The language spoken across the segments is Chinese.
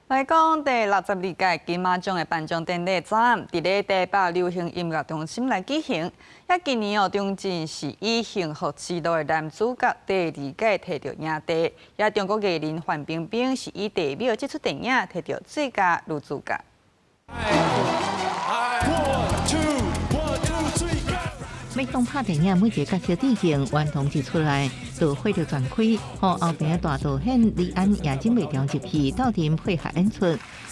来讲第62届金马奖的颁奖典礼展，伫咧台北流行音乐中心来举行。今年中正是以幸福之路的男主角第2届摕到影帝，中国艺人范冰冰是以代表这出电影摕到最佳女主角。每当拍电影，每一个角色致敬，顽童一出来，就火着全开，予后边大导演李安也忍袂住入戏，斗阵配合演出。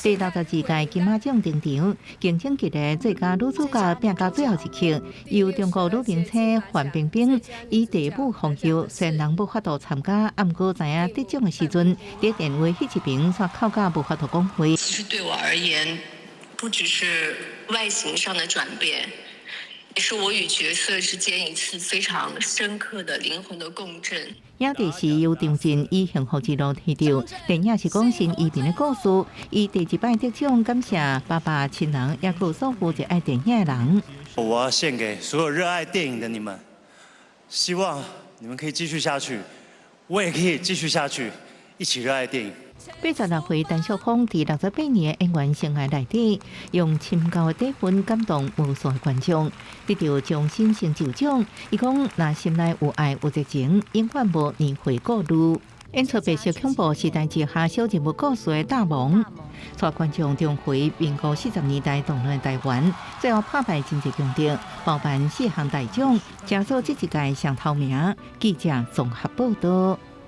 第62届金马奖登场，竞争激烈，最佳女主角拼到最后一刻，由中国女明星范冰冰以地母奉救，虽然无法度参加，毋过知影得奖的时阵，伫电话迄一边煞哭到无法度讲话。其实对我而言，不只是外形上的转变。也是我与角色之间一次非常深刻的灵魂的共振。影帝是由张震以幸福之路摕到，电影是讲新移民的故事。伊第一摆得奖，感谢爸爸、亲人，也有所有热爱电影的人。我要献给所有热爱电影的你们，希望你们可以继续下去，我也可以继续下去，一起热爱电影。86岁陈淑芳伫68年的演员生涯内底，用深厚的底蕴感动无数的观众，得到终身成就奖。伊讲，若心内有爱有热情，永远无年岁过路。演出白色恐怖时代之下小人物故事的大梦，带观众重回民国40年代动乱台湾，最后拍败经济强敌，包办4项大奖，加入这一届上头名。记者综合报道。